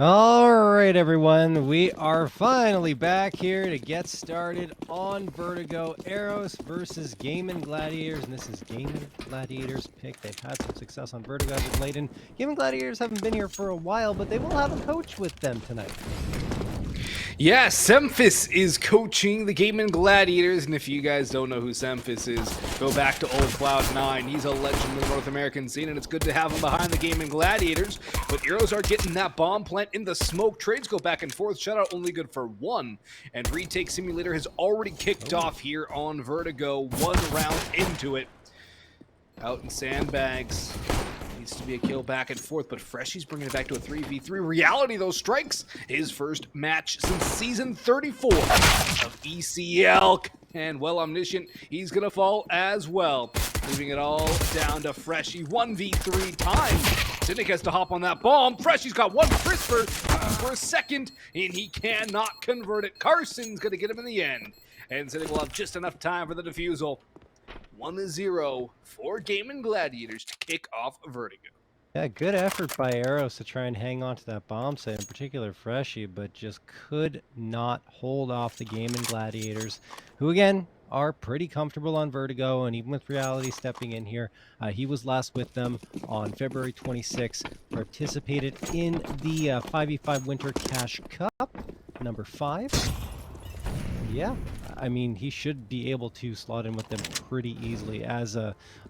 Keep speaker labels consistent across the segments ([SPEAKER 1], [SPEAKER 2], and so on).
[SPEAKER 1] All right, everyone, we are finally back here to get started on Vertigo. Eros versus Gaimin Gladiators, and this is Gaimin Gladiators pick. They've had some success on Vertigo as of late, and Gaimin Gladiators haven't been here for a while, but they will have a coach with them tonight.
[SPEAKER 2] Yeah, Semphis is coaching the Gaimin Gladiators, and if you guys don't know who Semphis is, go back to old Cloud9. He's a legend in the North American scene, and it's good to have him behind the Gaimin Gladiators. But Eros are getting that bomb plant in the smoke. Trades go back and forth. Shutout only good for one, and Retake Simulator has already kicked off here on Vertigo. 1 round into it. Out in sandbags. Needs to be a kill back and forth, but Freshy's bringing it back to a 3v3. Reality, though, strikes his first match since season 34 of ECL. And, well, Omniscient, he's going to fall as well, leaving it all down to Freshy. 1v3 time. Cynic has to hop on that bomb. Freshy's got one crisper for a second, and he cannot convert it. Carson's going to get him in the end, and Cynic will have just enough time for the defusal. 1-0 for Gaimin Gladiators to kick off Vertigo.
[SPEAKER 1] Yeah, good effort by Eros to try and hang on to that bomb site, in particular Freshy, but just could not hold off the Gaimin Gladiators, who again are pretty comfortable on Vertigo, and even with Reality stepping in here, he was last with them on February 26th, participated in the 5v5 Winter Cash Cup, number 5. Yeah, I mean, he should be able to slot in with them pretty easily. As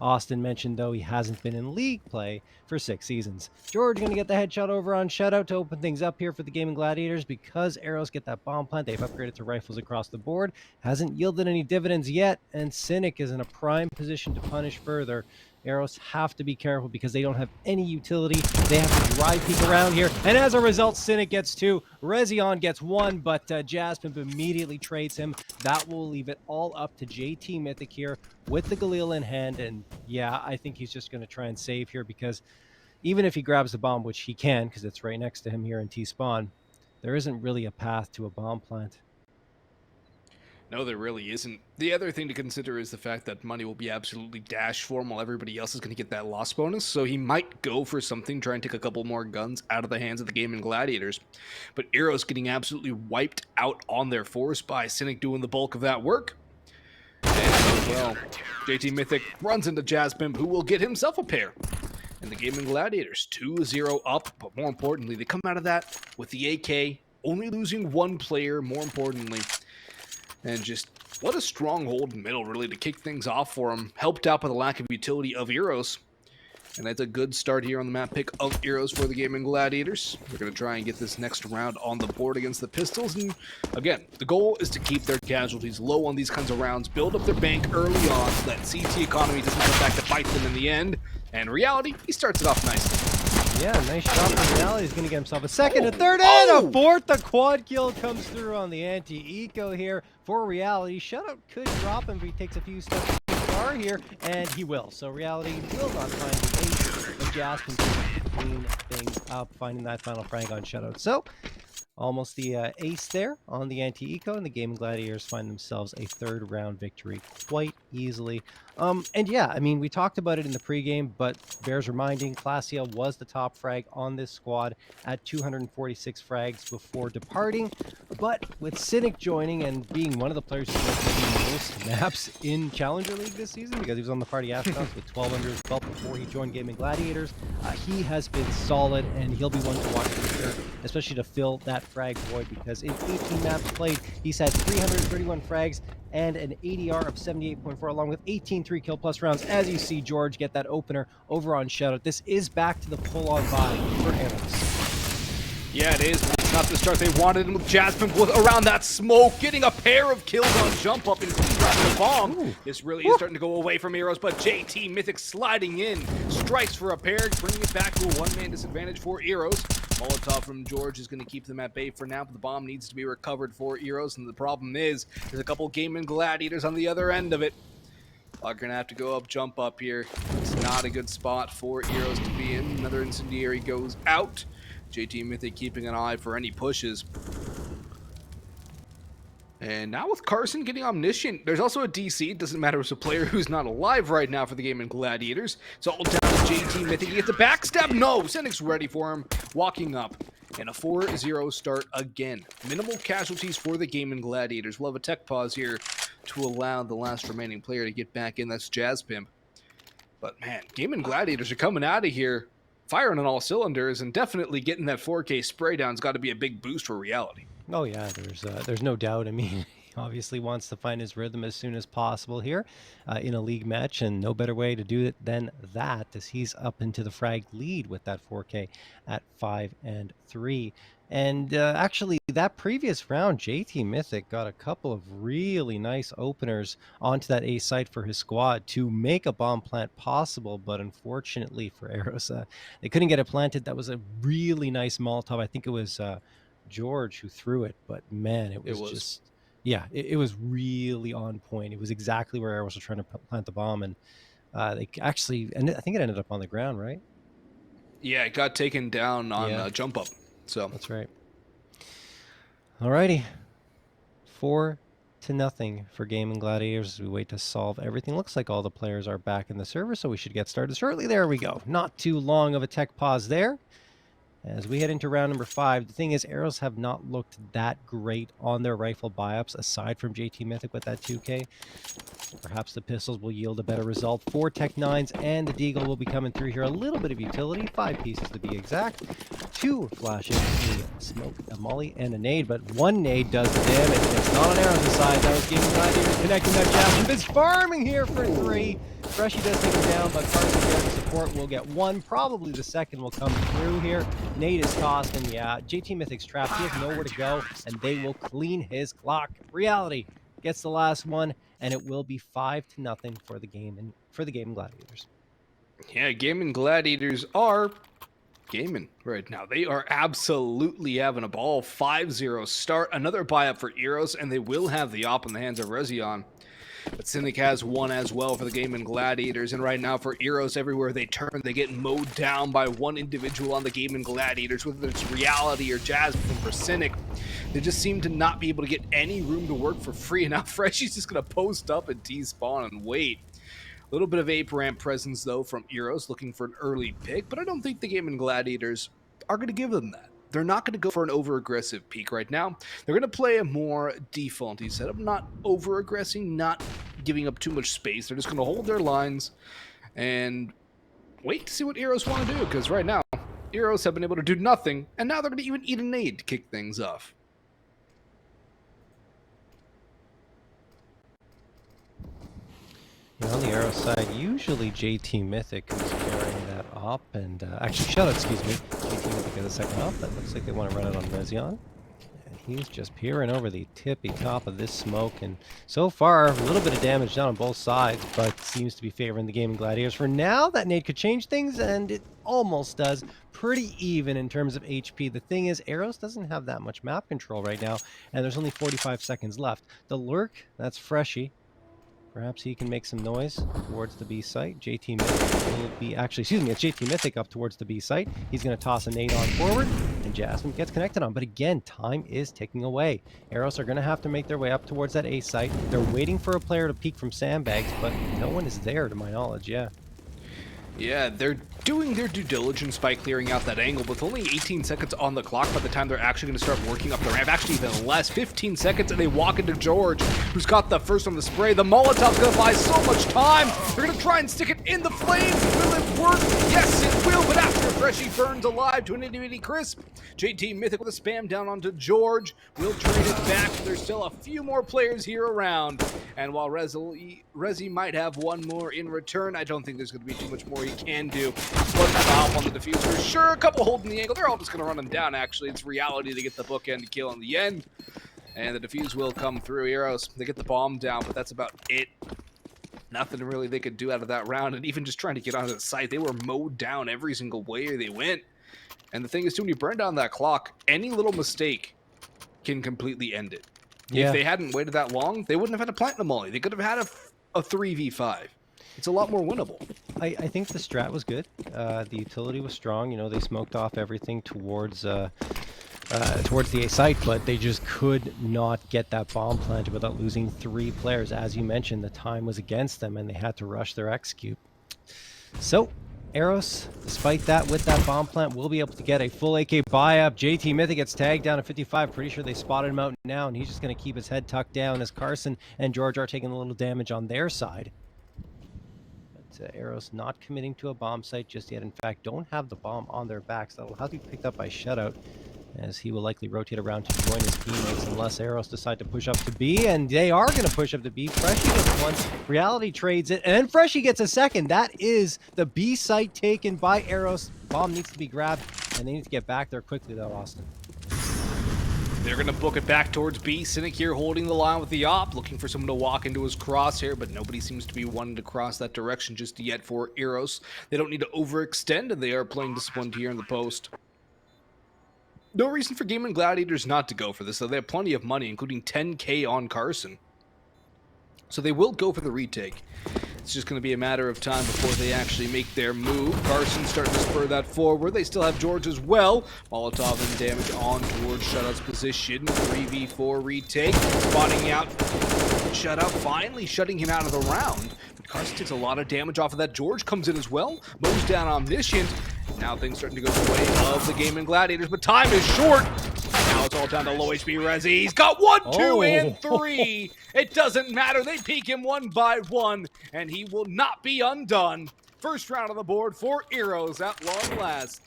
[SPEAKER 1] Austin mentioned, though, he hasn't been in league play for 6 seasons. George going to get the headshot over on Shutout to open things up here for the Gaimin Gladiators. Because Eros get that bomb plant, they've upgraded to rifles across the board. Hasn't yielded any dividends yet, and Cynic is in a prime position to punish further. Eros have to be careful because they don't have any utility. They have to drive peek around here. And as a result, Cynic gets 2. Rezion gets 1, but GG-JazzPimp immediately trades him. That will leave it all up to JT Mythic here with the Galil in hand. And yeah, I think he's just going to try and save here because even if he grabs the bomb, which he can because it's right next to him here in T-Spawn, there isn't really a path to a bomb plant.
[SPEAKER 2] No, there really isn't. The other thing to consider is the fact that money will be absolutely dashed for him while everybody else is going to get that loss bonus, so he might go for something, try and take a couple more guns out of the hands of the Gaimin Gladiators. But Eros getting absolutely wiped out on their force by Cynic doing the bulk of that work. And, well, JT Mythic runs into GG-JazzPimp, who will get himself a pair. And the Gaimin Gladiators 2-0 up, but more importantly, they come out of that with the AK, only losing 1 player, more importantly. And just what a stronghold in the middle, really, to kick things off for him. Helped out by the lack of utility of Eros. And that's a good start here on the map pick of Eros for the Gaimin Gladiators. They're going to try and get this next round on the board against the Pistols. And again, the goal is to keep their casualties low on these kinds of rounds, build up their bank early on so that CT economy doesn't come back to bite them in the end. And Reality, he starts it off nicely.
[SPEAKER 1] Yeah, nice shot from Reality. He's going to get himself a second, a third, and a fourth. The quad kill comes through on the anti-eco here for Reality. Shutout could drop him if he takes a few steps too far here, and he will. So Reality will not find the ace, but Jasper can clean things up, finding that final frag on Shutout. So almost the ace there on the anti-eco, and the Gaimin Gladiators find themselves a 3rd round victory quite easily. And yeah, I mean, we talked about it in the pregame, but bears reminding, Classia was the top frag on this squad at 246 frags before departing. But with Cynic joining and being one of the players who played the most maps in Challenger League this season, because he was on the party astronauts with 12 under his belt before he joined Gaimin Gladiators, he has been solid, and he'll be one to watch for sure, especially to fill that frag void, because in 18 maps played, he's had 331 frags and an ADR of 78.4, along with 18 3-kill plus rounds. As you see George get that opener over on Shutout. This is back to the full-on buy for Eros.
[SPEAKER 2] Yeah, it is. It's not the start they wanted, and with GG-JazzPimp around that smoke, getting a pair of kills on jump up and dropping the bomb. Ooh. This really is starting to go away from Eros, but JT Mythic sliding in, strikes for a pair, bringing it back to a 1-man disadvantage for Eros. Molotov from George is going to keep them at bay for now, but the bomb needs to be recovered for Eros, and the problem is there's a couple Gaimin Gladiators on the other end of it. Are going to have to go up, jump up here. It's not a good spot for Eros to be in. Another incendiary goes out. JT Mythic keeping an eye for any pushes. And now with Carson getting Omniscient, there's also a DC. It doesn't matter if it's a player who's not alive right now for the Gaimin Gladiators. It's all down to JT Mythic. He gets a backstab. No, Cynic's ready for him. Walking up. And a 4-0 start again. Minimal casualties for the Gaimin Gladiators. We'll have a tech pause here to allow the last remaining player to get back in. That's JazzPimp. But man, Gaimin Gladiators are coming out of here firing on all cylinders, and definitely getting that 4K spray down's got to be a big boost for reality.
[SPEAKER 1] Oh yeah, there's no doubt. I mean, he obviously wants to find his rhythm as soon as possible here in a league match, and no better way to do it than that, as he's up into the frag lead with that 4K at 5 and 3. And actually, that previous round, JT Mythic got a couple of really nice openers onto that A site for his squad to make a bomb plant possible, but unfortunately for Eros, they couldn't get it planted. That was a really nice Molotov. I think it was George who threw it, but man, it was just, yeah, it was really on point. It was exactly where Eros was trying to plant the bomb, and they actually, and I think it ended up on the ground, right?
[SPEAKER 2] Yeah, it got taken down on jump up. So
[SPEAKER 1] that's right. Alrighty, 4-0 for Gaimin Gladiators as we wait to solve everything. Looks like all the players are back in the server, so we should get started shortly. There we go. Not too long of a tech pause there. As we head into round number 5, the thing is, Eros have not looked that great on their rifle buy-ups, aside from JT Mythic with that 2K. Perhaps the pistols will yield a better result. 4 Tech 9s and the Deagle will be coming through here. A little bit of utility, 5 pieces to be exact. 2 flashes, a smoke, a molly, and a nade, but 1 nade does the damage. It's not on Eros' side. That was Gaimin Gladiators connecting that JazzPimp is farming here for 3. Freshie does take him down, but Carson there to support will get 1. Probably the second will come through here. Nade is tossed, and yeah, JT Mythic's trapped. He has nowhere to go, and they will clean his clock. Reality gets the last one, and it will be 5-0 for the game and for the Gaimin Gladiators.
[SPEAKER 2] Yeah, Gaimin Gladiators are gaming right now. They are absolutely having a ball. 5-0 start. Another buy up for Eros, and they will have the op in the hands of Rezion. But Cynic has 1 as well for the Gaimin Gladiators, and right now for Eros, everywhere they turn, they get mowed down by one individual on the Gaimin Gladiators, whether it's Reality or JazzPimp or Cynic. They just seem to not be able to get any room to work for free, and now Freshie's just going to post up and T-spawn and wait. A little bit of ape ramp presence, though, from Eros, looking for an early pick, but I don't think the Gaimin Gladiators are going to give them that. They're not going to go for an over-aggressive peak right now. They're going to play a more defaulty setup, not over-aggressing, not giving up too much space. They're just going to hold their lines and wait to see what Eros want to do, because right now, Eros have been able to do nothing, and now they're going to even eat a nade to kick things off.
[SPEAKER 1] On the Eros side, usually JT Mythic is carrying that op, and actually, shutout, excuse me. JT Mythic has a second op. That looks like they want to run it on Rezion. And he's just peering over the tippy top of this smoke, and so far, a little bit of damage done on both sides, but seems to be favoring the Gaimin Gladiators. For now, that nade could change things, and it almost does. Pretty even in terms of HP. The thing is, Eros doesn't have that much map control right now, and there's only 45 seconds left. The lurk, that's Freshie. Perhaps he can make some noise towards the B site. JT Mythic will be actually, excuse me, it's JT Mythic up towards the B site. He's going to toss a nade on forward, and JazzPimp gets connected on. But again, time is ticking away. Eros are going to have to make their way up towards that A site. They're waiting for a player to peek from sandbags, but no one is there to my knowledge.
[SPEAKER 2] Yeah, they're doing their due diligence by clearing out that angle, with only 18 seconds on the clock by the time they're actually going to start working up the ramp. Actually, even less, 15 seconds, and they walk into George, who's got the first on the spray. The Molotov's going to buy so much time. They're going to try and stick it in the flames. Will it work? Yes, it will, but after Freshie burns alive to an itty-bitty crisp, JT Mythic with a spam down onto George. Will trade it back. There's still a few more players here around, and while Rezi might have 1 more in return, I don't think there's going to be too much more he can do. Put the valve on the defuse for sure. A couple holding the angle. They're all just going to run him down, actually. It's Reality to get the bookend kill in the end. And the defuse will come through. Eros, they get the bomb down, but that's about it. Nothing really they could do out of that round. And even just trying to get onto the site, they were mowed down every single way they went. And the thing is, too, when you burn down that clock, any little mistake can completely end it. Yeah. If they hadn't waited that long, they wouldn't have had a platinum molly. They could have had a 3v5. It's a lot more winnable.
[SPEAKER 1] I think the strat was good. The utility was strong. You know, they smoked off everything towards the A site, but they just could not get that bomb planted without losing 3 players. As you mentioned, the time was against them, and they had to rush their execute. So, Eros, despite that, with that bomb plant, will be able to get a full AK buy-up. JT Mythic gets tagged down at 55. Pretty sure they spotted him out now, and he's just going to keep his head tucked down as Carson and George are taking a little damage on their side. But Eros not committing to a bomb site just yet. In fact, don't have the bomb on their backs. That'll have to be picked up by Shutout, as he will likely rotate around to join his teammates unless Eros decide to push up to B, and they are going to push up to B. Freshie gets one, Reality trades it, and then Freshie gets a second. That is the B site taken by Eros. Bomb needs to be grabbed, and they need to get back there quickly though, Austin.
[SPEAKER 2] They're going to book it back towards B. Cynic here holding the line with the op, looking for someone to walk into his crosshair, but nobody seems to be wanting to cross that direction just yet for Eros. They don't need to overextend, and they are playing disciplined here in the post. No reason for Gaimin Gladiators not to go for this, though. They have plenty of money, including 10K on Carson. So they will go for the retake. It's just going to be a matter of time before they actually make their move. Carson starting to spur that forward. They still have George as well. Molotov and damage on towards Shutout's position. 3v4 retake. Spotting out Shutout, finally shutting him out of the round. But Carson takes a lot of damage off of that. George comes in as well. Mows down Omniscient. Now things starting to go the way of the Gaimin Gladiators, but time is short. Now it's all down to low HP Rezi. He's got 1, 2, and 3. It doesn't matter. They peek him one by one, and he will not be undone. First round on the board for Eros at long last.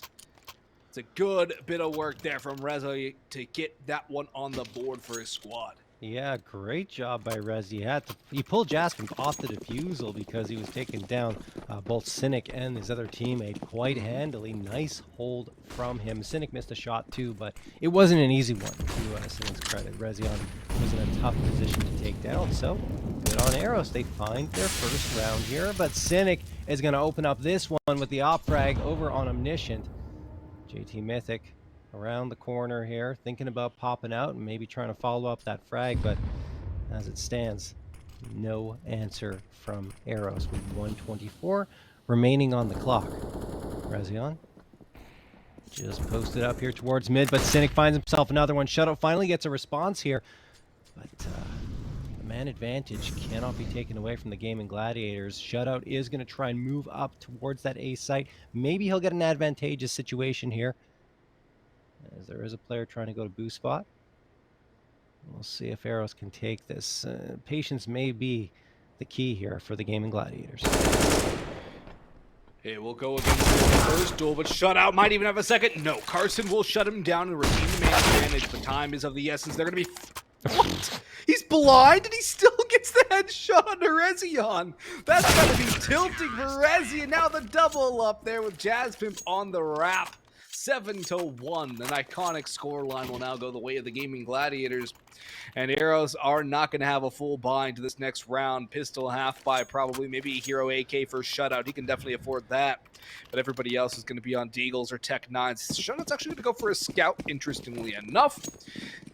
[SPEAKER 2] It's a good bit of work there from Rezi to get that one on the board for his squad.
[SPEAKER 1] Yeah, great job by Rezi. He pulled JazzPimp off the defusal because he was taking down both Cynic and his other teammate quite handily. Nice hold from him. Cynic missed a shot too, but it wasn't an easy one to Cynic's credit. Rezi was in a tough position to take down, so good on Eros. They find their first round here, but Cynic is going to open up this one with the op frag over on Omniscient. JT Mythic around the corner here, thinking about popping out and maybe trying to follow up that frag, but as it stands, no answer from Eros with 124 remaining on the clock. Rezion just posted up here towards mid, but Cynic finds himself another one. Shutout finally gets a response here, but the man advantage cannot be taken away from the Gaimin Gladiators. Shutout is going to try and move up towards that A site. Maybe he'll get an advantageous situation here, as there is a player trying to go to boost spot. We'll see if Eros can take this. Patience may be the key here for the Gaimin Gladiators.
[SPEAKER 2] It will go against the first duel, but Shutout might even have a second. No, Carson will shut him down and retain the man advantage, but time is of the essence. They're going to be... What? He's blind and he still gets the headshot on Rezion. That's going to be tilting for Rezi, and now the double up there with JazzPimp on the wrap. 7-1, an iconic scoreline will now go the way of the Gaimin Gladiators, and Eros are not going to have a full bind to this next round. Pistol half by probably maybe a hero AK for Shutout. He can definitely afford that, but everybody else is going to be on Deagles or Tech 9s. Shutout's actually going to go for a scout, interestingly enough,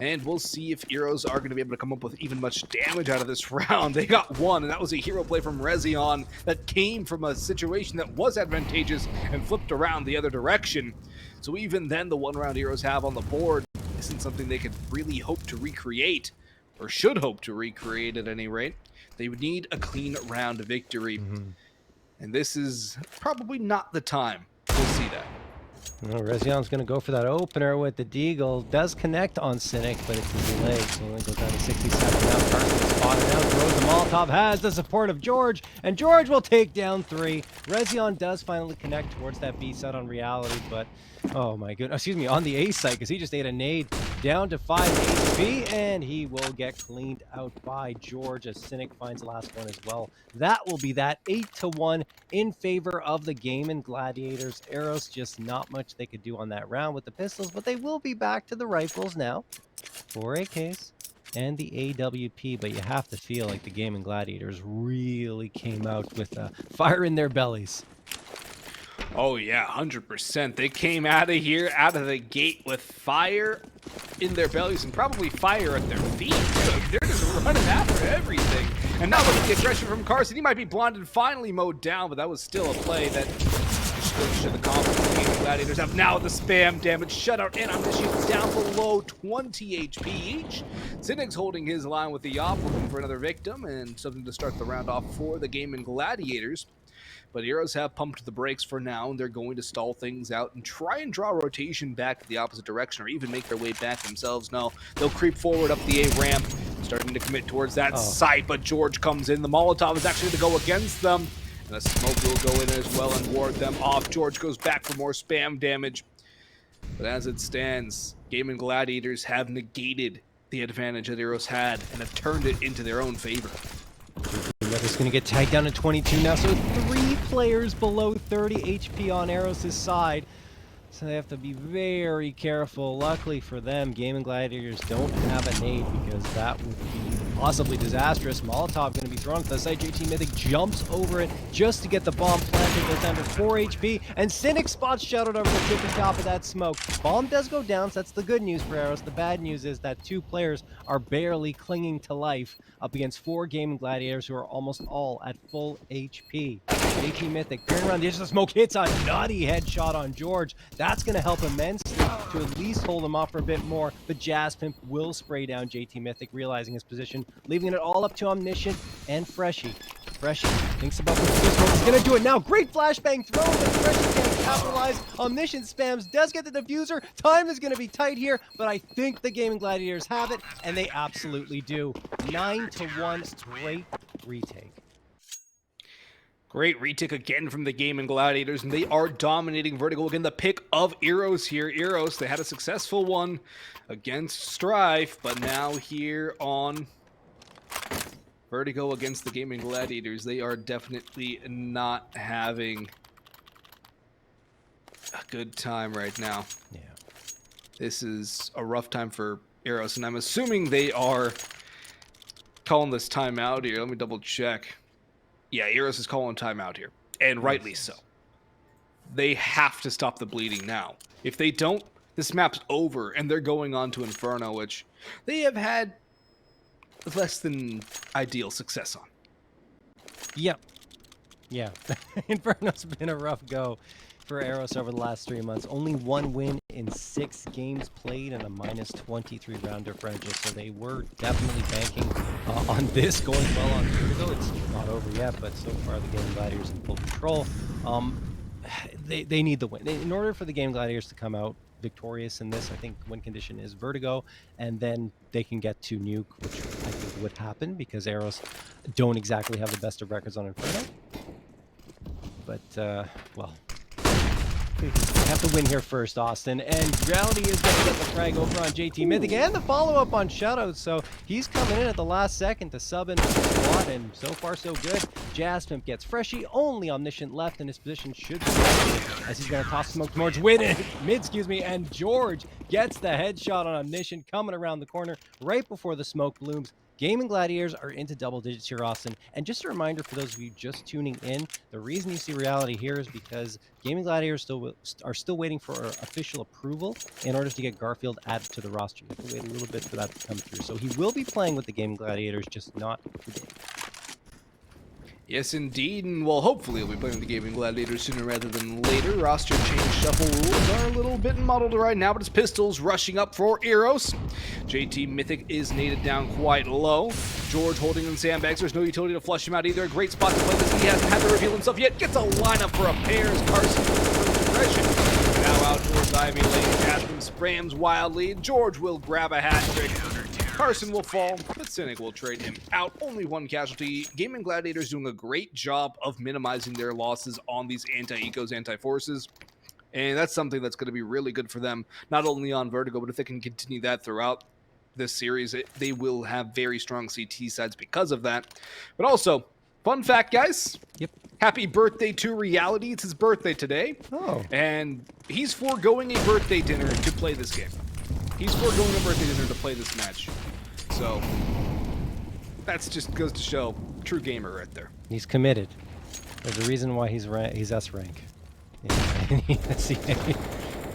[SPEAKER 2] and we'll see if Eros are going to be able to come up with even much damage out of this round. They got one, and that was a hero play from Rezion that came from a situation that was advantageous and flipped around the other direction. So even then, the one round Eros have on the board isn't something they could really hope to recreate, or should hope to recreate at any rate. They would need a clean round victory. And this is probably not the time. We'll see that.
[SPEAKER 1] Well, Rezion's going to go for that opener with the Deagle. Does connect on Cynic, but it's delayed, so only goes down to 67. Now Carson spotted out, throws the Molotov, has the support of George, and George will take down 3. Rezion does finally connect towards that B side on Reality, but oh my goodness, excuse me, on the A side, because he just ate a nade down to 5 HP, and he will get cleaned out by George as Cynic finds the last one as well. That will be that 8-1 in favor of the Gaimin Gladiators. Eros, just not much they could do on that round with the pistols, but they will be back to the rifles now. 4 AKs and the AWP, but you have to feel like the Gaimin Gladiators really came out with fire in their bellies.
[SPEAKER 2] Oh yeah, 100%. They came out of here, out of the gate with fire in their bellies and probably fire at their feet. They're just running after everything. And now look at the aggression from Carson. He might be blinded, finally mowed down, but that was still a play that shows the confidence the Gaimin Gladiators have. Now the spam damage, Shutout and Omniscient down below 20 HP each. Cynic's holding his line with the op, looking for another victim and something to start the round off for the Gaimin Gladiators. But Eros have pumped the brakes for now, and they're going to stall things out and try and draw rotation back to the opposite direction, or even make their way back themselves. No, they'll creep forward up the A ramp, starting to commit towards that site, but George comes in. The Molotov is actually going to go against them, and a smoke will go in as well and ward them off. George goes back for more spam damage. But as it stands, Gaimin Gladiators have negated the advantage that Eros had and have turned it into their own favor.
[SPEAKER 1] It's going to get tight down to 22 now, so 3 players below 30 HP on Eros' side. So they have to be very careful. Luckily for them, Gaimin Gladiators don't have a nade because that would be possibly disastrous. Molotov going to be thrown at the site. JT Mythic jumps over it just to get the bomb planted. Goes down to 4 HP, and Cynic spots Shoutout over the tippy top of that smoke. Bomb does go down, so that's the good news for Eros. The bad news is that 2 players are barely clinging to life up against 4 Gaimin Gladiators who are almost all at full HP. JT Mythic peering around the edge of the smoke, hits a nutty headshot on George. That's going to help immensely to at least hold him off for a bit more, but JazzPimp will spray down JT Mythic, realizing his position, leaving it all up to Omniscient and Freshie. Freshie thinks about the smoke. He's going to do it now. Great flashbang throw, but Freshie can't capitalize. Omniscient spams, does get the diffuser. Time is going to be tight here, but I think the Gaimin Gladiators have it, and they absolutely do. 9-1, great retake.
[SPEAKER 2] Great retake again from the Gaimin Gladiators, and they are dominating Vertigo. Again, the pick of Eros here. Eros, they had a successful one against Strife, but now here on Vertigo against the Gaimin Gladiators, they are definitely not having a good time right now.
[SPEAKER 1] Yeah.
[SPEAKER 2] This is a rough time for Eros, and I'm assuming they are calling this timeout here. Let me double check. Yeah, Eros is calling timeout here, and rightly so. They have to stop the bleeding now. If they don't, this map's over, and they're going on to Inferno, which they have had less than ideal success on.
[SPEAKER 1] Yep. Yeah. Inferno's been a rough go for Eros over the last 3 months. Only 1 win in 6 games played and a -23 round differential. So they were definitely banking on this going well on Vertigo. It's not over yet, but so far the Gaimin Gladiators in full control. They need the win. In order for the Gaimin Gladiators to come out victorious in this, I think win condition is Vertigo, and then they can get to Nuke, which I think would happen because Eros don't exactly have the best of records on Inferno. But, well, we have to win here first, Austin. And Reality is going to get the frag over on JT Mythic and the follow-up on Shutout. So he's coming in at the last second to sub in the squad, and so far so good. JazzPimp gets Freshie, only Omniscient left, and his position should be good, as he's going to toss smoke towards mid, and George gets the headshot on Omniscient coming around the corner right before the smoke blooms. Gaimin Gladiators are into double digits here, Austin. And just a reminder for those of you just tuning in, the reason you see Reality here is because Gaimin Gladiators are still waiting for official approval in order to get Garfield added to the roster. You have to wait a little bit for that to come through. So he will be playing with the Gaimin Gladiators, just not today.
[SPEAKER 2] Yes, indeed, and well, hopefully we'll be playing the Gaimin Gladiators sooner rather than later. Roster change shuffle rules are a little bit muddled right now, but it's Pistols rushing up for Eros. JT Mythic is naded down quite low. George holding in sandbags. There's no utility to flush him out either. A great spot to play this. He hasn't had to reveal himself yet. Gets a lineup for a pairs. Carson with progression. Now out towards Ivy Lane. Jasmine sprams wildly. George will grab a hat trick. Carson will fall, but Cynic will trade him out. Only 1 casualty. Gaimin Gladiators doing a great job of minimizing their losses on these anti-ecos, anti-forces. And that's something that's going to be really good for them, not only on Vertigo, but if they can continue that throughout this series, they will have very strong CT sides because of that. But also, fun fact, guys.
[SPEAKER 1] Yep.
[SPEAKER 2] Happy birthday to Reality. It's his birthday today.
[SPEAKER 1] Oh.
[SPEAKER 2] And he's foregoing a birthday dinner to play this game. He's foregoing a birthday dinner to play this match. So, that's just goes to show true gamer right there.
[SPEAKER 1] He's committed. There's a reason why he's S rank. Yeah.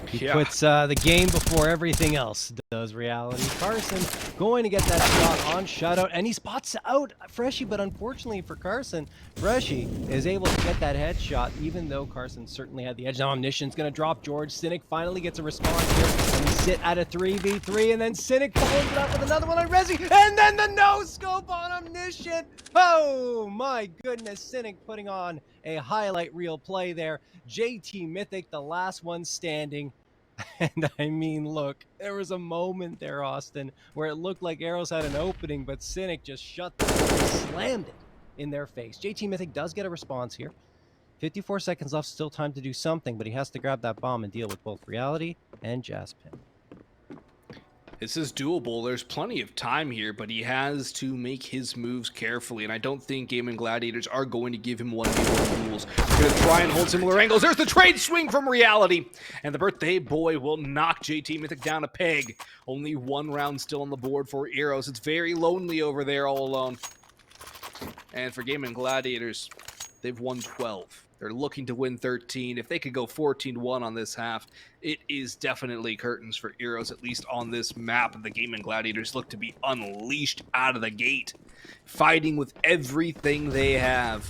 [SPEAKER 1] He
[SPEAKER 2] Yeah.
[SPEAKER 1] puts the game before everything else, does Reality. Carson going to get that shot on shutout, and he spots out Freshie, but unfortunately for Carson, Freshie is able to get that headshot, even though Carson certainly had the edge. Now Omniscient's going to drop George. Cynic finally gets a response here, and we sit at a 3v3, and then Cynic follows it up with another one on Resi, and then the no-scope on Omniscient. Oh my goodness, Cynic putting on a highlight reel play there. JT Mythic, the last one standing. And I mean, look, there was a moment there, Austin, where it looked like Eros had an opening, but Cynic just shut the door, slammed it in their face. JT Mythic does get a response here. 54 seconds left, still time to do something, but he has to grab that bomb and deal with both Reality and JazzPimp.
[SPEAKER 2] This is doable. There's plenty of time here, but he has to make his moves carefully, and I don't think Gaimin Gladiators are going to give him 1v1 rules. They're going to try and hold similar angles. There's the trade swing from Reality, and the birthday boy will knock JT Mythic down a peg. Only one round still on the board for Eros. It's very lonely over there all alone. And for Gaimin Gladiators, they've won 12. They're looking to win 13. If they could go 14-1 on this half, it is definitely curtains for Eros, at least on this map. And the Gaimin Gladiators look to be unleashed out of the gate, fighting with everything they have.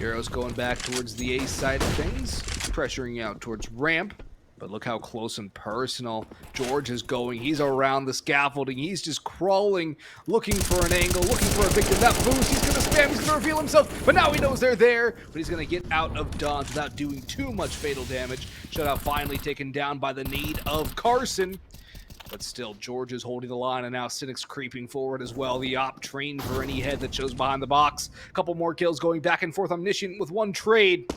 [SPEAKER 2] Eros going back towards the A side of things, pressuring out towards ramp. But look how close and personal George is going. He's around the scaffolding. He's just crawling, looking for an angle, looking for a victim. That boost, he's going to spam, he's going to reveal himself. But now he knows they're there. But he's going to get out of dodge without doing too much fatal damage. Shutout finally taken down by the need of Carson. But still, George is holding the line, and now Cynic's creeping forward as well. The op trained for any head that shows behind the box. A couple more kills going back and forth. Omniscient with one trade.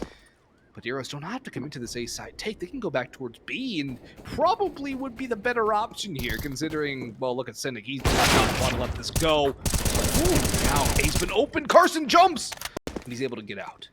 [SPEAKER 2] But Eros don't have to come into this A side take. They can go back towards B, and probably would be the better option here, considering, well, look at Cynic. He does not want to let this go. Ooh, now A's been open. Carson jumps, and he's able to get out.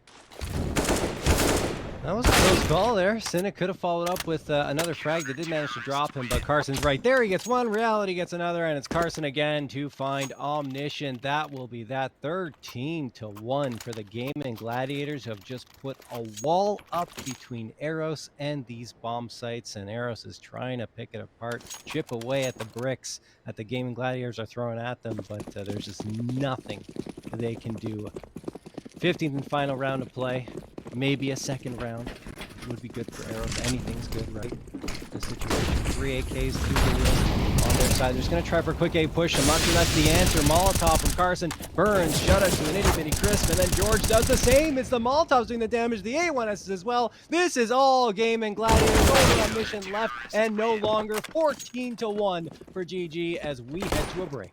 [SPEAKER 1] That was a close call there. Cynic could have followed up with another frag that did manage to drop him, but Carson's right there. He gets one, Reality gets another, and it's Carson again to find Omniscient. That will be that 13-1 for the Gaimin Gladiators, who have just put a wall up between Eros and these bomb sites, and Eros is trying to pick it apart, chip away at the bricks that the Gaimin Gladiators are throwing at them, but there's just nothing they can do. 15th and final round of play. Maybe a second round would be good for Eros. Anything's good, right? The situation. 3 AKs, 2 wheels on their side. They're just going to try for a quick A push. I'm not sure that's the answer. Molotov from Carson burns. Shutout to an itty-bitty crisp. And then George does the same. It's the Molotovs doing the damage. The A1S as well. This is all Gaimin Gladiators. Only Omniscient left. And no longer 14-1 for GG as we head to a break.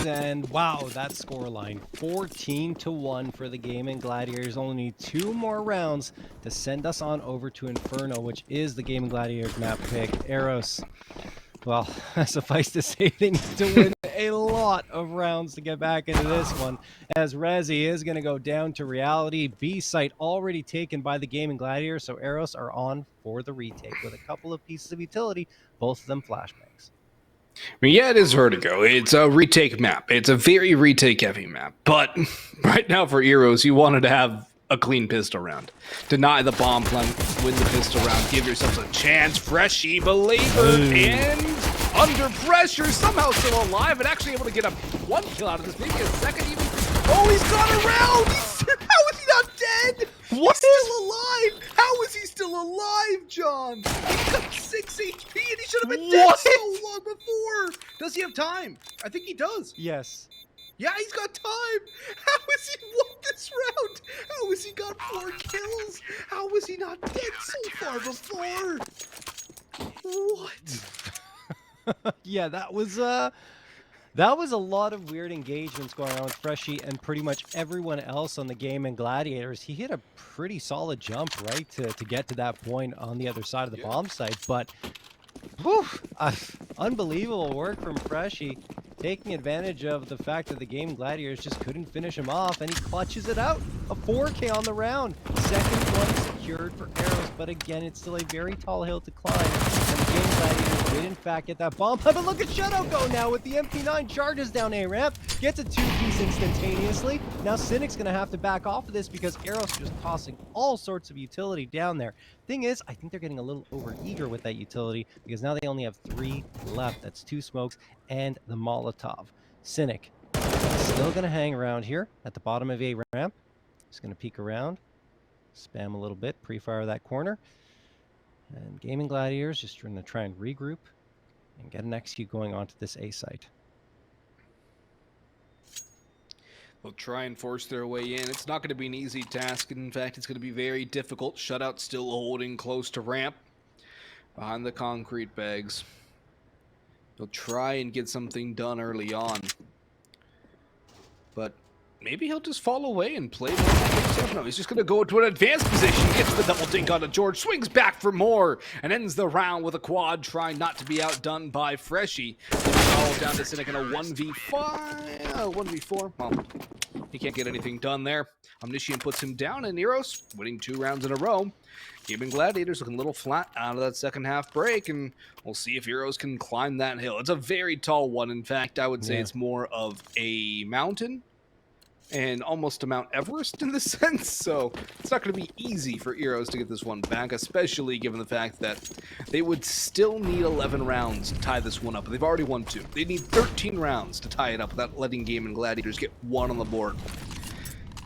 [SPEAKER 1] And wow, that scoreline 14-1 for the Gaimin Gladiators. Only need 2 more rounds to send us on over to Inferno, which is the Gaimin Gladiators map pick. Eros, well, suffice to say, they need to win a lot of rounds to get back into this one, as Resi is going to go down to Reality. B site already taken by the Gaimin Gladiators, so Eros are on for the retake with a couple of pieces of utility, both of them flashbangs.
[SPEAKER 2] I mean, yeah, it is Vertigo. It's a retake map. It's a very retake-heavy map. But right now for Eros, you wanted to have a clean pistol round. Deny the bomb plant, win the pistol round, give yourselves a chance. Freshie, belabored, and under pressure, somehow still alive, and actually able to get a 1 kill out of this, maybe a second even. Oh, he's gone around! How is he not dead? What? He's still alive! How is he still alive, John? He's got 6 HP and he should have been dead so long before! Does he have time? I think he does.
[SPEAKER 1] Yes.
[SPEAKER 2] Yeah, he's got time! How has he won this round? How has he got 4 kills? How was he not dead so far before? What?
[SPEAKER 1] Yeah, that was a lot of weird engagements going on with Freshie and pretty much everyone else on the Gaimin Gladiators. He hit a pretty solid jump, right, to get to that point on the other side of the bomb site. But whew, Unbelievable work from Freshie, taking advantage of the fact that the Gaimin Gladiators just couldn't finish him off, and he clutches it out. A 4K on the round. Second one secured for Eros, but again, it's still a very tall hill to climb. And the Gaimin Gladiators did in fact get that bomb. But look at Shutout go now with the MP9, charges down A ramp, gets a 2-piece instantaneously. Now Cynic's gonna have to back off of this because Eros just tossing all sorts of utility down there. Thing is, I think they're getting a little over-eager with that utility because now they only have 3 left. That's 2 smokes and the Molotov. Cynic still going to hang around here at the bottom of A ramp. He's going to peek around, spam a little bit, pre-fire that corner. And Gaimin Gladiators just going to try and regroup and get an execute going onto this A site.
[SPEAKER 2] They'll try and force their way in. It's not going to be an easy task. In fact, it's going to be very difficult. Shutout still holding close to ramp behind the concrete bags. He'll try and get something done early on. But maybe he'll just fall away and play more. No, he's just going to go to an advanced position, gets the double dink onto George, swings back for more, and ends the round with a quad, trying not to be outdone by Freshie. All down to Cynic in a 1v5, 1v4. Well, he can't get anything done there. Omniscient puts him down, and Eros winning 2 rounds in a row. Gaimin Gladiators looking a little flat out of that second half break, and we'll see if Eros can climb that hill. It's a very tall one. In fact, I would say it's more of a mountain and almost a Mount Everest in this sense, so it's not going to be easy for Eros to get this one back, especially given the fact that they would still need 11 rounds to tie this one up. They've already won 2. They need 13 rounds to tie it up without letting Gaimin Gladiators get 1 on the board.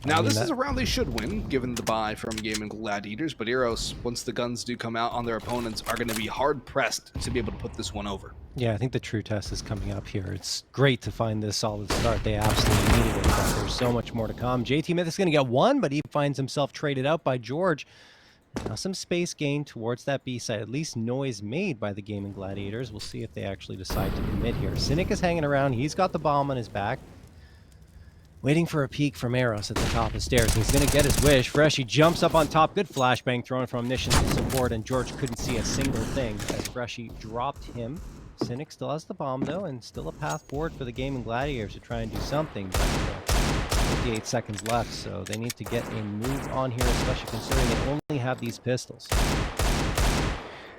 [SPEAKER 2] Now, this is a round they should win, given the bye from Gaimin Gladiators, but Eros, once the guns do come out on their opponents, are going to be hard-pressed to be able to put this one over.
[SPEAKER 1] Yeah, I think the true test is coming up here. It's great to find this solid start. They absolutely needed it, but there's so much more to come. JT Myth is going to get 1, but he finds himself traded out by George. Now some space gain towards that B side, at least noise made by the Gaimin Gladiators. We'll see if they actually decide to commit here. Cynic is hanging around. He's got the bomb on his back, waiting for a peek from Eros at the top of the stairs. He's going to get his wish. Freshie jumps up on top. Good flashbang thrown from Omniscient to support, and George couldn't see a single thing as Freshie dropped him. Cynic still has the bomb, though, and still a path forward for the Gaimin Gladiators to try and do something. But 58 seconds left, so they need to get a move on here, especially considering they only have these pistols.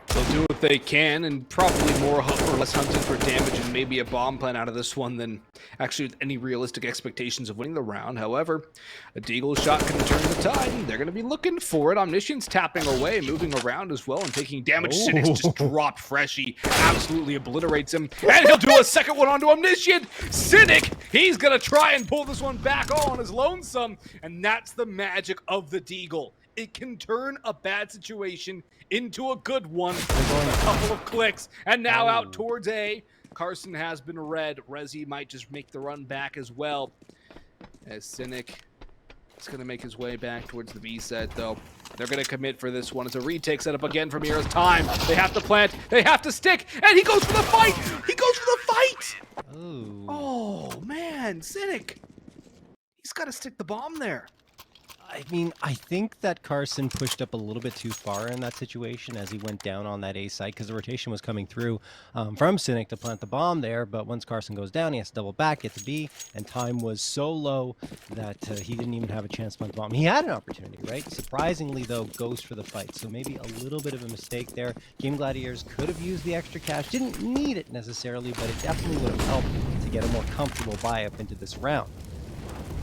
[SPEAKER 2] They'll do what they can, and probably more or less hunting for damage and maybe a bomb plan out of this one than actually with any realistic expectations of winning the round. However, a deagle shot can turn the tide, and they're going to be looking for it. Omniscient's tapping away and moving around as well and taking damage. Cynic just dropped Freshie, absolutely obliterates him, and he'll do a second one onto Omniscient. Cynic, he's going to try and pull this one back all on his lonesome, and that's the magic of the deagle. It can turn a bad situation into a good one with a couple of clicks. And now out towards A. Carson has been red. Rezi might just make the run back as well. As Cynic is going to make his way back towards the B set, though. They're going to commit for this one. It's a retake setup again from Eros. Time. They have to plant. They have to stick. And he goes for the fight. He goes for the fight.
[SPEAKER 1] Ooh.
[SPEAKER 2] Oh, man. Cynic. He's got to stick the bomb there.
[SPEAKER 1] I mean, I think that Carson pushed up a little bit too far in that situation as he went down on that A side because the rotation was coming through from Cynic to plant the bomb there. But once Carson goes down, he has to double back, get to B, and time was so low that he didn't even have a chance to plant the bomb. He had an opportunity, right? Surprisingly, though, goes for the fight. So maybe a little bit of a mistake there. Gaimin Gladiators could have used the extra cash. Didn't need it necessarily, but it definitely would have helped to get a more comfortable buy up into this round.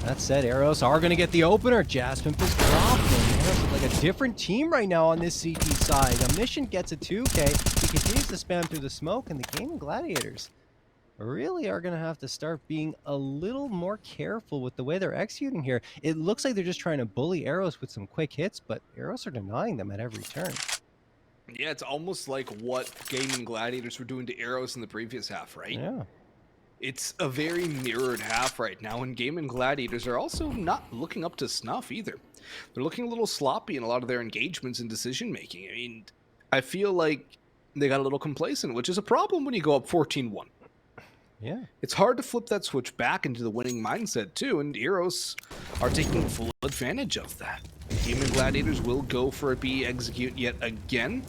[SPEAKER 1] That said, Eros are going to get the opener. JazzPimp is dropped, and Eros is like a different team right now on this CT side. Omniscient gets a 2K. He continues to spam through the smoke, and the Gaimin Gladiators really are going to have to start being a little more careful with the way they're executing here. It looks like they're just trying to bully Eros with some quick hits, but Eros are denying them at every turn.
[SPEAKER 2] Yeah, it's almost like what Gaimin Gladiators were doing to Eros in the previous half, right?
[SPEAKER 1] Yeah.
[SPEAKER 2] It's a very mirrored half right now, and Gaimin Gladiators are also not looking up to snuff either. They're looking a little sloppy in a lot of their engagements and decision-making. I mean, I feel like they got a little complacent, which is a problem when you go up 14-1.
[SPEAKER 1] Yeah.
[SPEAKER 2] It's hard to flip that switch back into the winning mindset, too, and Eros are taking full advantage of that. Gaimin Gladiators will go for a B execute yet again.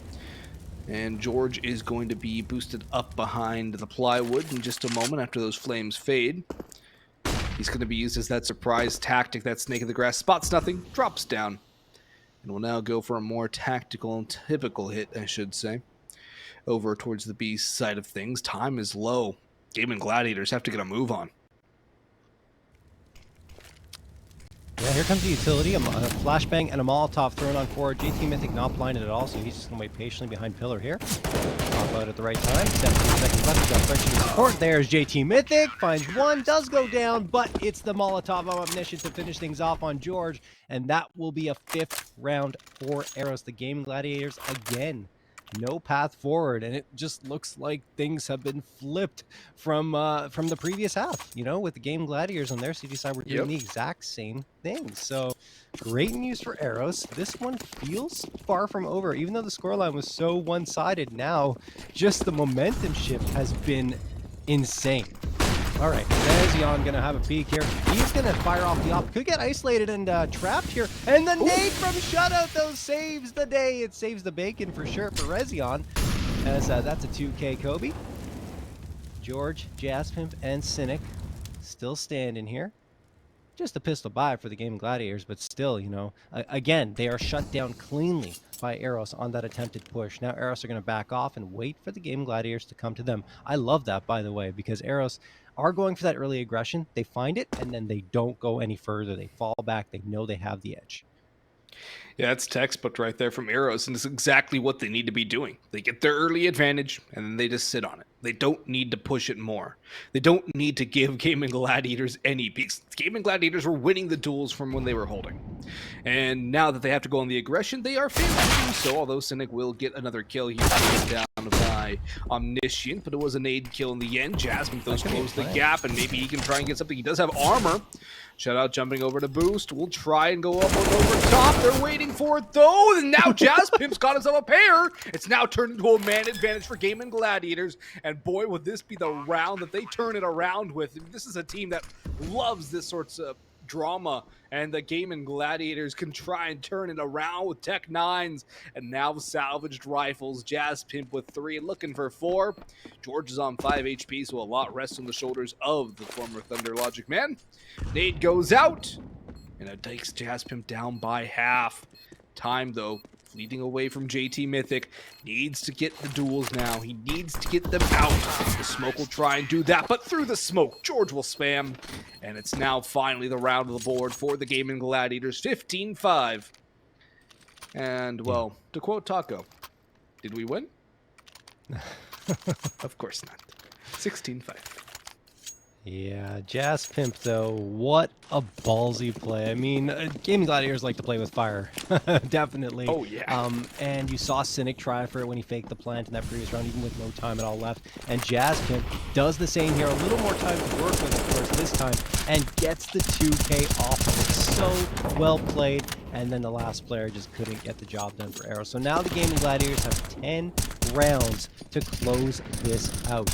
[SPEAKER 2] And George is going to be boosted up behind the plywood in just a moment after those flames fade. He's going to be used as that surprise tactic. That snake in the grass spots nothing, drops down. And will now go for a more tactical and typical hit, I should say. Over towards the B side of things. Time is low. Gaimin Gladiators have to get a move on.
[SPEAKER 1] Yeah, here comes the utility, a flashbang and a Molotov thrown on forward. JT Mythic not blinded at all, so he's just going to wait patiently behind pillar here. Pop out at the right time. 17 seconds left. He's got Frenchie to support. There's JT Mythic. Finds one, does go down, but it's the Molotov of Omniscient to finish things off on George. And that will be a 5th round for Eros. The Gaimin Gladiators again. No path forward, and it just looks like things have been flipped from the previous half. You know, with the Gaimin Gladiators on their CG side, we're doing the exact same thing. So great news for Eros. This one feels far from over, even though the scoreline was so one-sided. Now, just the momentum shift has been insane. All right, Zezion gonna have a peek here. He's gonna fire off the op. Could get isolated and trapped here. And the nade from shutout, though, saves the day. It saves the bacon for sure for Rezion. As that's a 2K Kobe. George, JazzPimp, and Cynic still standing here. Just a pistol buy for the Gaimin Gladiators, but still, you know, again, they are shut down cleanly by Eros on that attempted push. Now Eros are going to back off and wait for the Gaimin Gladiators to come to them. I love that, by the way, because Eros are going for that early aggression. They find it, and then they don't go any further. They fall back. They know they have the edge.
[SPEAKER 2] Yeah, it's textbook right there from Eros, and it's exactly what they need to be doing. They get their early advantage, and then they just sit on it. They don't need to push it more. They don't need to give Gaimin Gladiators any peaks. Gaimin Gladiators were winning the duels from when they were holding. And now that they have to go on the aggression, they are failing to do so, although Cynic will get another kill here down by Omniscient, but it was a nade kill in the end. Jasmine those close the gap, and maybe he can try and get something. He does have armor. Shutout jumping over to boost. We'll try and go up and over top. They're waiting for it though, and now JazzPimp's got himself a pair. It's now turned into a man advantage for Gaimin Gladiators, and boy, would this be the round that they turn it around with. This is a team that loves this sorts of drama, and the Gaimin Gladiators can try and turn it around with Tech 9s and now salvaged rifles. JazzPimp with 3, looking for 4. George is on 5 HP, so a lot rests on the shoulders of the former Thunder Logic man. Nade goes out, and it takes JazzPimp down by half. Time, though, fleeting away from JT Mythic. Needs to get the duels now. He needs to get them out. The smoke will try and do that, but through the smoke, George will spam. And it's now finally the round of the board for the Gaimin Gladiators, 15-5. And, well, to quote Taco, did we win? Of course not. 16-5.
[SPEAKER 1] Yeah, JazzPimp, though, what a ballsy play. I mean, Gaimin Gladiators like to play with fire, definitely.
[SPEAKER 2] Oh, yeah.
[SPEAKER 1] And you saw Cynic try for it when he faked the plant in that previous round, even with no time at all left. And JazzPimp does the same here. A little more time to work with, of course, this time, and gets the 2K off of it. So well played. And then the last player just couldn't get the job done for Eros. So now the Gaimin Gladiators have 10 rounds to close this out.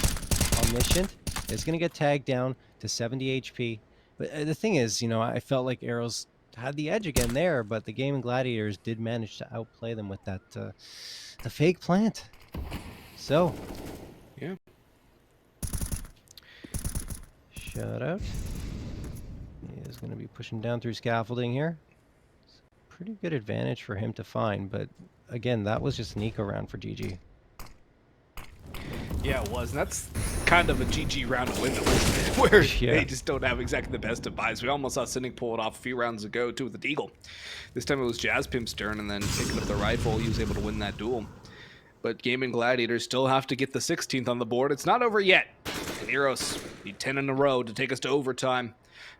[SPEAKER 1] Omniscient is going to get tagged down to 70 HP. But the thing is, you know, I felt like Eros had the edge again there, but the Gaimin Gladiators did manage to outplay them with that the fake plant. So,
[SPEAKER 2] yeah.
[SPEAKER 1] Shutout. He is going to be pushing down through scaffolding here. Pretty good advantage for him to find, but again, that was just an eco round for GG.
[SPEAKER 2] Yeah, it was. And that's kind of a GG round of window, isn't it? Where they just don't have exactly the best of buys. We almost saw Cynic pull it off a few rounds ago, too, with the Deagle. This time it was JazzPimp's turn, and then picking up the rifle, he was able to win that duel. But Gaimin Gladiators still have to get the 16th on the board. It's not over yet. And Eros need 10 in a row to take us to overtime.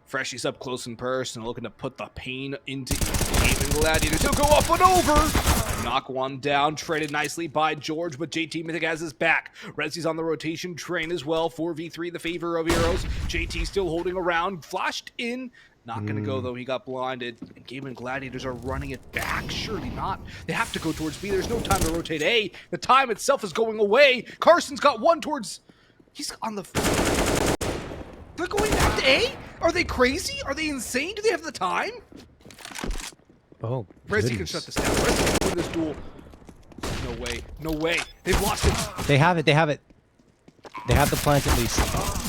[SPEAKER 2] Freshie's up close and personal, looking to put the pain into Gaimin Gladiators. He'll go up and over. Knock one down, traded nicely by George, but JT Mythic has his back. Rezi's on the rotation train as well. 4v3 the favor of Eros. JT still holding around, flashed in. Not going to go, though. He got blinded. And Gaimin Gladiators are running it back. Surely not. They have to go towards B. There's no time to rotate A. The time itself is going away. Carson's got one towards... He's on the... They're going back to A? Are they crazy? Are they insane? Do they have the time?
[SPEAKER 1] Oh,
[SPEAKER 2] Rezi can shut this down. Rezi can win this duel. No way. No way. They've lost it.
[SPEAKER 1] They have it. They have it. They have the plant at least.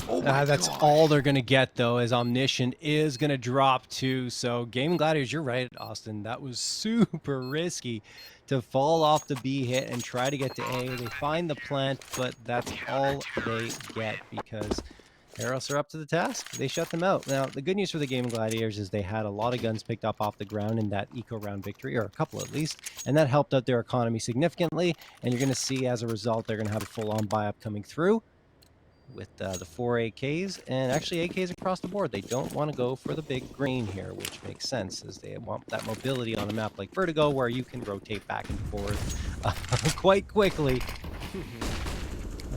[SPEAKER 2] Oh my
[SPEAKER 1] That's
[SPEAKER 2] gosh.
[SPEAKER 1] all they're going to get, though, as Omniscient is going to drop too. So, Gaimin Gladiators, you're right, Austin. That was super risky to fall off the B hit and try to get to A. They find the plant, but that's all they get because Eros are up to the task. They shut them out. Now, the good news for the Gaimin Gladiators is they had a lot of guns picked up off the ground in that eco round victory, or a couple at least, and that helped out their economy significantly. And you're going to see, as a result, they're going to have a full-on buy-up coming through with the 4 AKs, and actually AKs across the board. They don't want to go for the big green here, which makes sense, as they want that mobility on a map like Vertigo, where you can rotate back and forth quite quickly.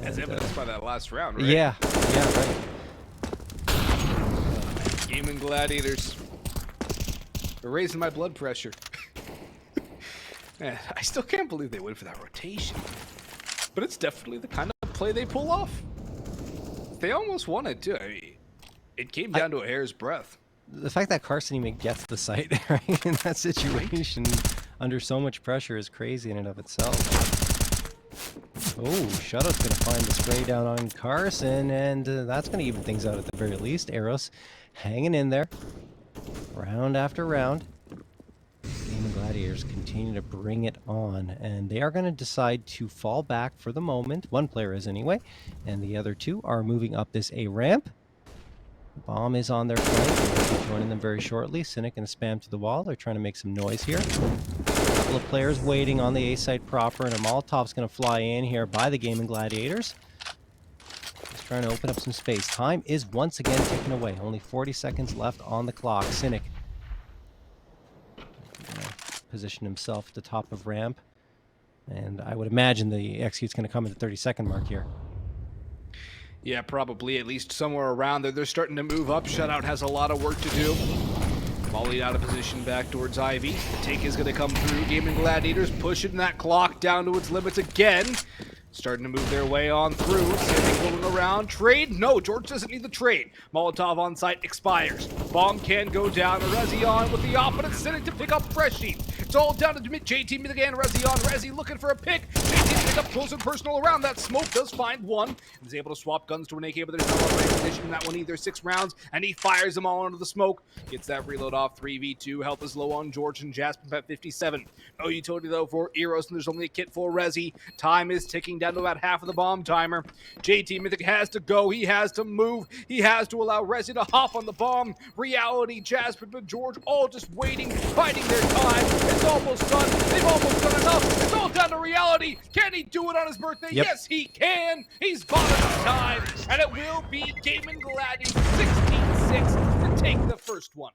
[SPEAKER 2] As evidenced by that last round, right?
[SPEAKER 1] Yeah, right.
[SPEAKER 2] Gaimin Gladiators. They're raising my blood pressure. Man, I still can't believe they went for that rotation. But it's definitely the kind of play they pull off. They almost won it, too. I mean, it came down to a hair's breadth.
[SPEAKER 1] The fact that Carson even gets the site right in that situation under so much pressure is crazy in and of itself. Oh, Shutout's going to find the spray down on Carson, and that's going to even things out at the very least. Eros hanging in there, round after round. Gaimin Gladiators continue to bring it on, and they are going to decide to fall back for the moment. One player is anyway, and the other two are moving up this A ramp. The bomb is on their flank. We'll be joining them very shortly. Cynic and spam to the wall. They're trying to make some noise here. A couple of players waiting on the A site proper, and a Molotov's going to fly in here by the Gaimin Gladiators. Just trying to open up some space. Time is once again ticking away. Only 40 seconds left on the clock. Cynic position himself at the top of ramp, and I would imagine the execute's going to come at the 30-second mark here.
[SPEAKER 2] Yeah, probably at least somewhere around there. They're starting to move up. Shutout has a lot of work to do. Volleyed out of position back towards Ivy. The take is going to come through. Gaimin Gladiators pushing that clock down to its limits again. Starting to move their way on through. Cynic going around. Trade? No, George doesn't need the trade. Molotov on site expires. Bomb can go down. Rezi on with the opponent. Cynic to pick up Freshie. It's all down to JT again. Rezi on. Rezi looking for a pick. JT pick up close and personal around. That smoke does find one. He's able to swap guns to an AK, but there's no other position in that one either. 6 rounds, and he fires them all into the smoke. Gets that reload off. 3v2. Health is low on George and JazzPimp at 57. No utility though for Eros, and there's only a kit for Rezi. Time is ticking down to about half of the bomb timer. JT Mythic has to go. He has to move. He has to allow Rezi to hop on the bomb. Reality, JazzPimp and George all just waiting, biding their time. It's almost done. They've almost done enough. It's all down to Reality. Can he do it on his birthday?
[SPEAKER 1] Yep.
[SPEAKER 2] Yes, he can. He's bought enough time, and it will be Gaimin Gladiators 16-6 to take the first one.